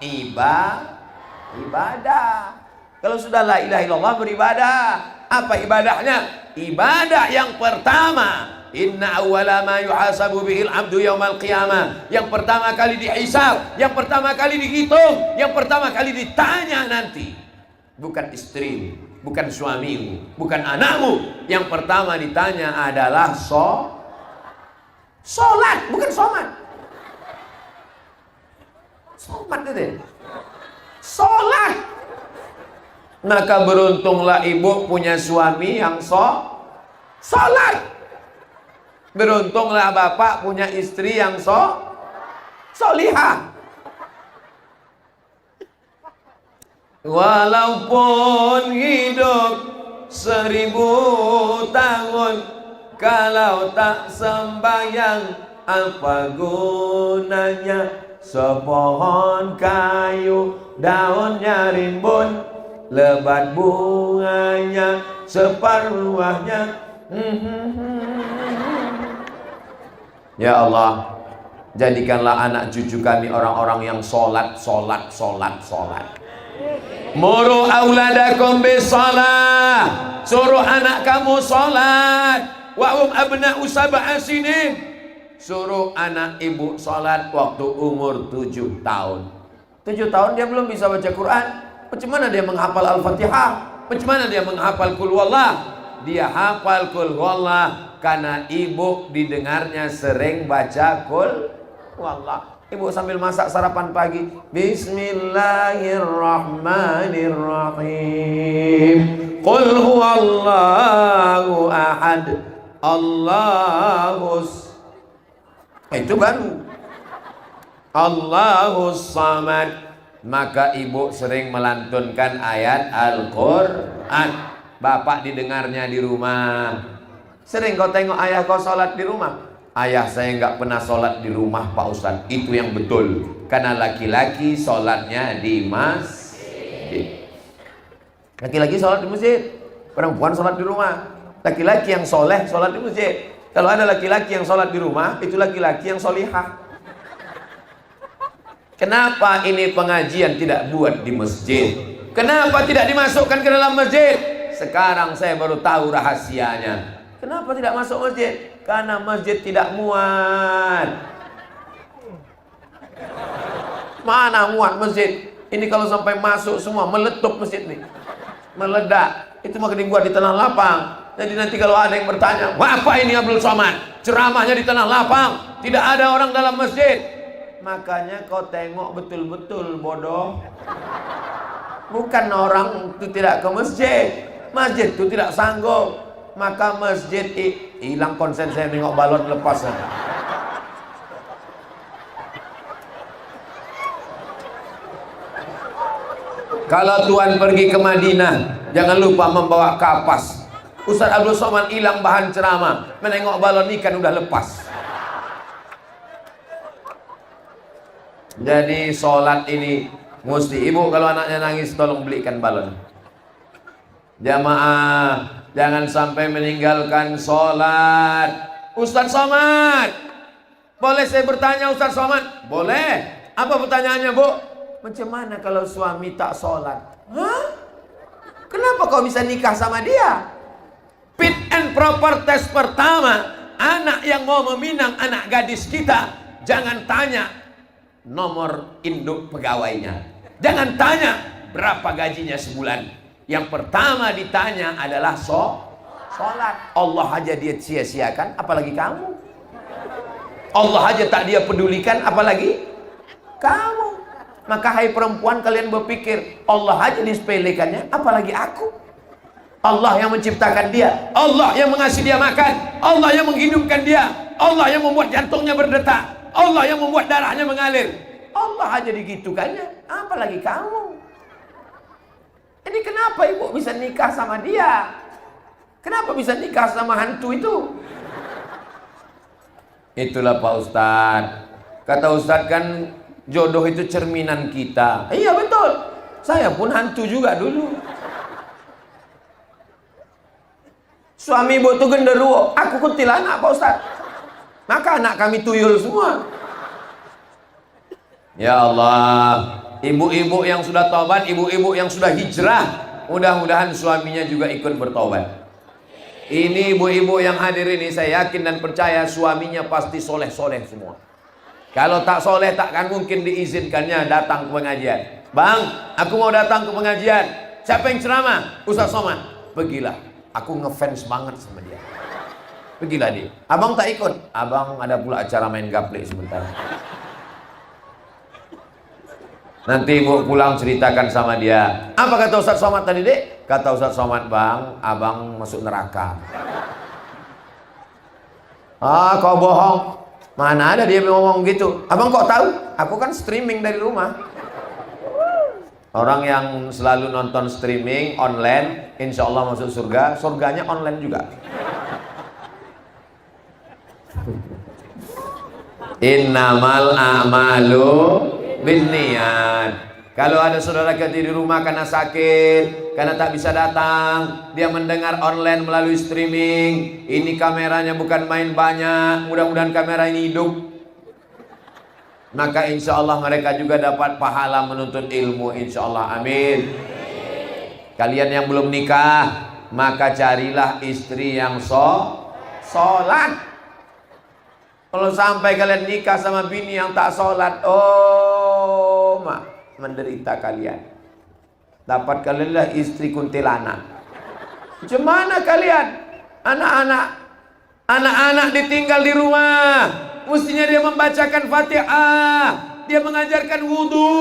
ibadah. Kalau sudah la ilaha illallah beribadah. Apa ibadahnya? Ibadah yang pertama, inna awwala ma yuhasabu bihil abdu yaumal qiyamah. Yang pertama kali dihisab, yang pertama kali dihitung, yang pertama kali ditanya nanti. Bukan istrimu, bukan suamimu, bukan anakmu. Yang pertama ditanya adalah sholat, bukan somat. Somat itu. Sholat. Maka beruntunglah ibu punya suami yang sholat. Beruntunglah bapak punya istri yang solihah. Walaupun hidup 1000 tahun, kalau tak sembahyang apa gunanya? Sepohon kayu daunnya rimbun, lebat bunganya separuhnya. Ya Allah, jadikanlah anak cucu kami orang-orang yang sholat. Muru auladakum bisalah, suruh anak kamu sholat. Wa abna'u sab'a sinin, suruh anak ibu sholat waktu umur 7 tahun. 7 tahun dia belum bisa baca Quran. Bagaimana dia menghafal Al-Fatihah? Bagaimana dia menghafal Qul Huwallah? Dia hafal Qul Huwallah karena ibu didengarnya sering baca Qul Huwallah. Ibu sambil masak sarapan pagi, Bismillahirrahmanirrahim. Qul huwallahu ahad, Allahus, itu baru Allahus samad. Maka ibu sering melantunkan ayat Al-Quran. Bapak didengarnya di rumah. Sering kau tengok ayah kau sholat di rumah? Ayah saya nggak pernah sholat di rumah Pak Ustadz. Itu yang betul. Karena laki-laki sholatnya di masjid. Laki-laki sholat di masjid, perempuan sholat di rumah. Laki-laki yang soleh sholat di masjid. Kalau ada laki-laki yang sholat di rumah, itu laki-laki yang solihah. Kenapa ini pengajian tidak buat di masjid? Kenapa tidak dimasukkan ke dalam masjid? Sekarang saya baru tahu rahasianya. Kenapa tidak masuk masjid? Karena masjid tidak muat. Mana muat masjid? Ini kalau sampai masuk semua meletup masjid nih, meledak. Itu maka dibuat di tanah lapang. Jadi nanti kalau ada yang bertanya, wah apa ini Abdul Somad? Ceramahnya di tanah lapang, tidak ada orang dalam masjid. Makanya kau tengok betul-betul bodoh. Bukan orang itu tidak ke masjid, masjid itu tidak sanggup. Maka masjid hilang konsen saya nengok balon lepas. Kalau Tuhan pergi ke Madinah, jangan lupa membawa kapas. Ustaz Abdul Somad hilang bahan ceramah, menengok balon ikan udah lepas. Jadi sholat ini mesti, ibu kalau anaknya nangis tolong belikan balon. Jamaah, jangan sampai meninggalkan sholat. Ustaz Somad, boleh saya bertanya Ustaz Somad? Boleh. Apa pertanyaannya bu? Macam mana kalau suami tak sholat? Hah? Kenapa kau bisa nikah sama dia? Fit and proper test pertama, anak yang mau meminang anak gadis kita, jangan tanya nomor induk pegawainya, jangan tanya berapa gajinya sebulan. Yang pertama ditanya adalah sholat. Allah aja dia sia-siakan, apalagi kamu. Allah aja tak dia pedulikan, apalagi kamu. Maka hai perempuan, kalian berpikir Allah aja disepelekannya, apalagi aku. Allah yang menciptakan dia, Allah yang mengasih dia makan, Allah yang menghidupkan dia, Allah yang membuat jantungnya berdetak, Allah yang membuat darahnya mengalir. Allah aja digitukannya, apalagi kamu. Ini kenapa ibu bisa nikah sama dia? Kenapa bisa nikah sama hantu itu? Itulah Pak Ustadz. Kata Ustadz kan jodoh itu cerminan kita. Iya betul. Saya pun hantu juga dulu. Suami ibu itu genderuwo, aku kuntilanak Pak Ustadz. Maka anak kami tuyul semua. Ya Allah, Ibu-ibu yang sudah tobat, ibu-ibu yang sudah hijrah, mudah-mudahan suaminya juga ikut bertobat. Ini ibu-ibu yang hadir ini, saya yakin dan percaya suaminya pasti soleh-soleh semua. Kalau tak soleh, takkan mungkin diizinkannya datang ke pengajian. Bang, aku mau datang ke pengajian. Siapa yang ceramah? Ustaz Somad. Pergilah, aku ngefans banget sama dia. Pergilah dia. Abang tak ikut. Abang ada pula acara main gaple sebentar. Nanti ibu pulang ceritakan sama dia. Apa kata Ustaz Somad tadi, Dek? Kata Ustaz Somad, Bang, abang masuk neraka. Ah, kau bohong. Mana ada dia ngomong gitu. Abang kok tahu? Aku kan streaming dari rumah. Orang yang selalu nonton streaming online, insya Allah masuk surga. Surganya online juga. Innamal a'malu binniat. Kalau ada saudara kita di rumah karena sakit, karena tak bisa datang, dia mendengar online melalui streaming. Ini kameranya bukan main banyak, mudah-mudahan kamera ini hidup. Maka insya Allah mereka juga dapat pahala menuntut ilmu, insya Allah, amin. Kalian yang belum nikah, maka carilah istri yang sholat. Kalau sampai kalian nikah sama bini yang tak sholat, oh mak, menderita kalian. Dapat kalianlah istri kuntilanak. Macam mana kalian? Anak-anak ditinggal di rumah. Mestinya dia membacakan Fatihah, dia mengajarkan wudhu.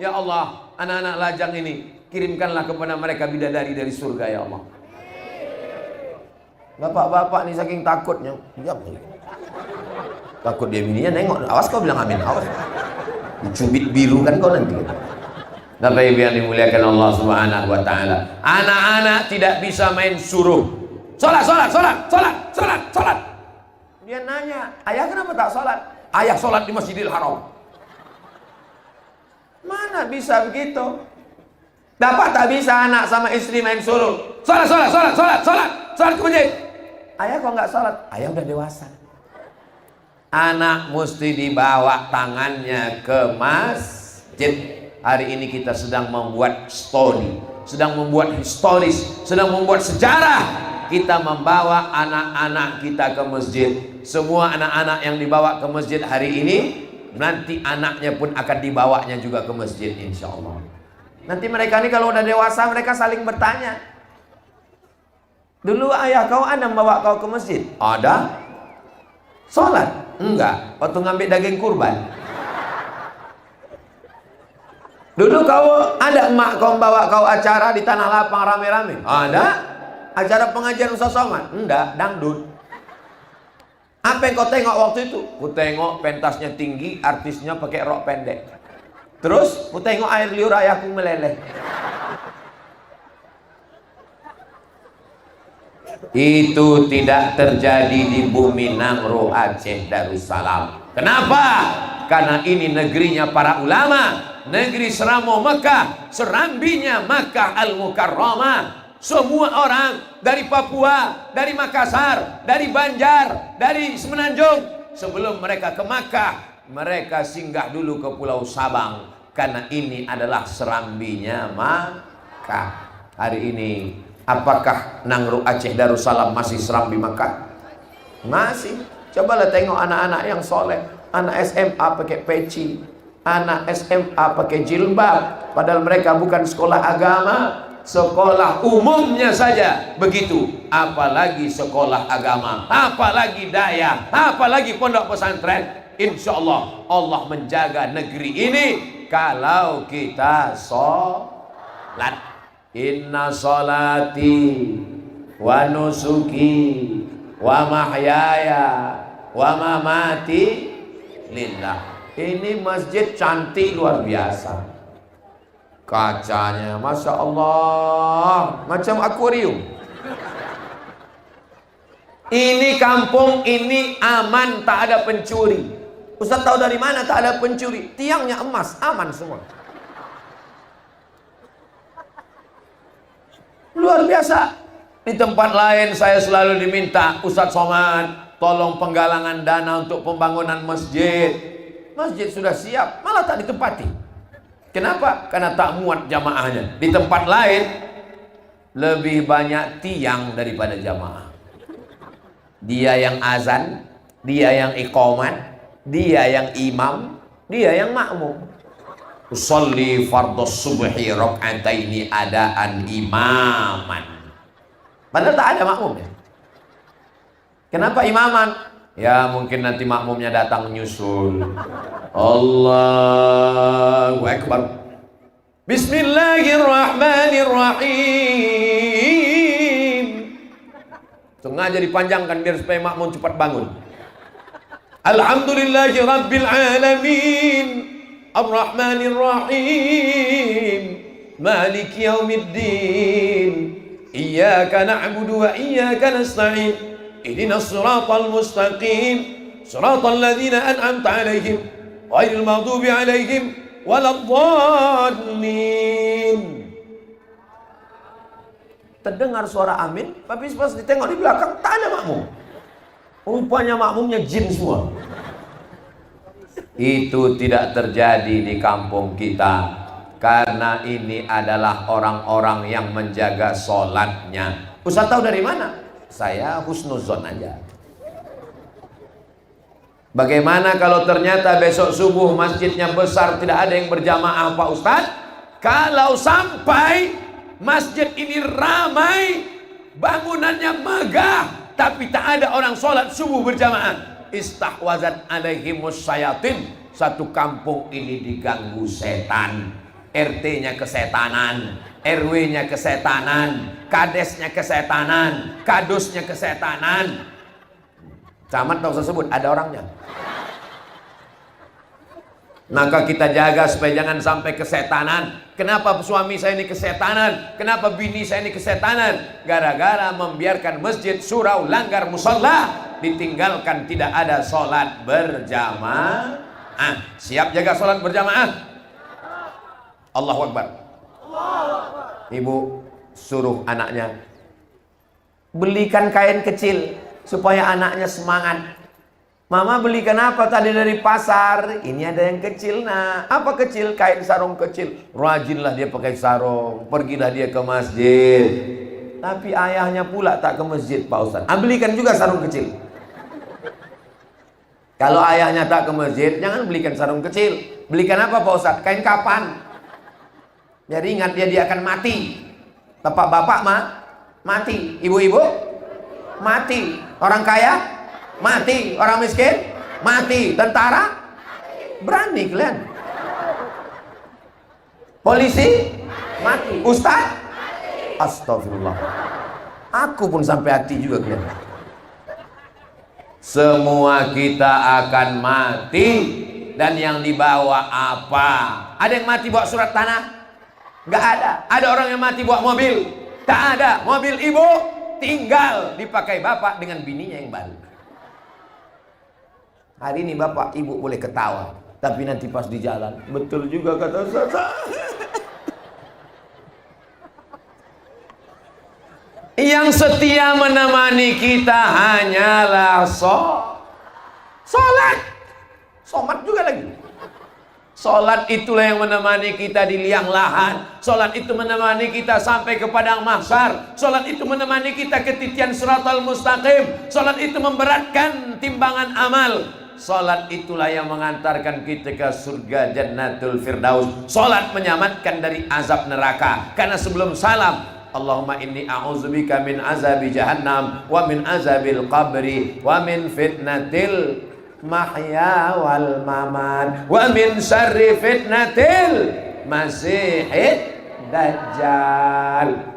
Ya Allah, anak-anak lajang ini kirimkanlah kepada mereka bidadari dari surga, ya Allah. Bapak-bapak nih saking takutnya, diam nih. Takut dia bininya nengok, awas kau bilang amin, awas. Dicubit biru kan kau nanti. Bapak Ibu yang dimuliakan Allah Subhanahu wa taala. Anak-anak tidak bisa main suruh. Salat. Dia nanya, "Ayah kenapa tak salat?" "Ayah salat di Masjidil Haram." Mana bisa begitu? Dapat tak bisa anak sama istri main suruh. Salat ke masjid. "Ayah kok nggak salat?" "Ayah udah dewasa." Anak mesti dibawa tangannya ke masjid. Hari ini kita sedang membuat story, sedang membuat historis, sedang membuat sejarah. Kita membawa anak-anak kita ke masjid. Semua anak-anak yang dibawa ke masjid hari ini, nanti anaknya pun akan dibawanya juga ke masjid, insya Allah. Nanti mereka ini kalau udah dewasa, mereka saling bertanya, "Dulu ayah kau ada membawa kau ke masjid?" "Ada." "Sholat?" "Enggak." "Waktu ngambil daging kurban?" "Dulu kau ada emak kau membawa kau acara di tanah lapang rame-rame?" "Ada." "Acara pengajian Ustaz Somad?" "Enggak, dangdut." "Apa yang kau tengok waktu itu?" "Ku tengok pentasnya tinggi, artisnya pakai rok pendek. Terus ku tengok air liur ayahku meleleh." Itu tidak terjadi di bumi Nangro, Aceh, Darussalam. Kenapa? Karena ini negerinya para ulama, negeri Seramo Mekah, serambinya Makkah Al-Mukarramah. Semua orang dari Papua, dari Makassar, dari Banjar, dari Semenanjung, sebelum mereka ke Makkah, mereka singgah dulu ke Pulau Sabang, karena ini adalah serambinya Makkah. Hari ini apakah Nangro, Aceh, Darussalam masih serambi Makkah? Masih. Cobalah tengok anak-anak yang soleh. Anak SMA pakai peci, anak SMA pakai jilbab, padahal mereka bukan sekolah agama, sekolah umumnya saja begitu, apalagi sekolah agama, apalagi daya, apalagi pondok pesantren. Insya Allah Allah menjaga negeri ini kalau kita sholat. Inna sholati wa nusuki wa mahyaya wa mamati lillah. Ini masjid cantik luar biasa. Kacanya Masya Allah, macam akuarium. Ini kampung ini aman, tak ada pencuri. Ustaz tahu dari mana tak ada pencuri? Tiangnya emas, aman semua. Luar biasa. Di tempat lain saya selalu diminta, "Ustaz Somad, tolong penggalangan dana untuk pembangunan masjid." Masjid sudah siap, malah tak ditempati. Kenapa? Karena tak muat jamaahnya. Di tempat lain lebih banyak tiang daripada jamaah. Dia yang azan, dia yang iqamat, dia yang imam, dia yang makmum. Usolli fardhus subhi rak'ataini adaan imaman. Padahal tak ada makmumnya. Kenapa imaman? Ya mungkin nanti makmumnya datang nyusul. Allahu Akbar. Bismillahirrahmanirrahim. Sengaja dipanjangkan biar supaya makmum cepat bangun. Alhamdulillahi rabbil alamin. Ar-Rahmanir-Rahim. Maliki yaumiddin. Iyyaka na'budu wa iyyaka nasta'in. Ihdinas siratal mustaqim. Siratal ladzina an'amta 'alaihim ghairil maghdubi 'alaihim waladdallin. Terdengar suara amin, tapi pas ditengok di belakang tak ada makmum. Rupanya makmumnya jin semua. Itu tidak terjadi di kampung kita, karena ini adalah orang-orang yang menjaga sholatnya. Ustaz tahu dari mana? Saya husnuzon aja. Bagaimana kalau ternyata besok subuh masjidnya besar, tidak ada yang berjamaah Pak Ustaz? Kalau sampai masjid ini ramai, bangunannya megah, tapi tak ada orang sholat subuh berjamaah, istahwazat alaihimus syayatin. Satu kampung ini diganggu setan. RT-nya kesetanan, RW-nya kesetanan, kadesnya kesetanan, kadusnya kesetanan. Camat tak usah sebut, ada orangnya. Maka kita jaga supaya jangan sampai kesetanan. Kenapa suami saya ini kesetanan? Kenapa bini saya ini kesetanan? Gara-gara membiarkan masjid surau, langgar musola, ditinggalkan, tidak ada sholat berjamaah. Siap jaga sholat berjamaah? Allahu Akbar. Ibu suruh anaknya belikan kain kecil supaya anaknya semangat. Mama belikan apa tadi dari pasar? Ini ada yang kecil nak. Apa kecil? Kain sarung kecil. Rajinlah dia pakai sarung. Pergilah dia ke masjid. Tapi ayahnya pula tak ke masjid Pak Ustaz. Belikan juga sarung kecil. Kalau ayahnya tak ke masjid, jangan belikan sarung kecil. Belikan apa Pak Ustaz? Kain kapan. Biar ingat dia akan mati. Bapak-bapak mati. Ibu-ibu mati. Orang kaya mati. Orang miskin mati. Tentara berani kalian. Polisi mati. Ustaz astagfirullah. Aku pun sampai hati juga kalian. Semua kita akan mati. Dan yang dibawa apa? Ada yang mati bawa surat tanah? Gak ada. Ada orang yang mati bawa mobil? Tak ada. Mobil ibu tinggal dipakai bapak dengan bininya yang baru. Hari ini bapak ibu boleh ketawa, tapi nanti pas di jalan, betul juga kata Ustaz. Yang setia menemani kita hanyalah sholat. Somat juga lagi. Sholat itulah yang menemani kita di liang lahat. Sholat itu menemani kita sampai ke padang mahsyar. Sholat itu menemani kita ke titian siratal mustaqim. Sholat itu memberatkan timbangan amal. Sholat itulah yang mengantarkan kita ke surga Jannatul Firdaus. Sholat menyelamatkan dari azab neraka. Karena sebelum salam, Allahumma inni a'udzubika min azabi jahannam wa min azabil qabri wa min fitnatil mahya wal mamat wa min syarri fitnatil masihid dajjal.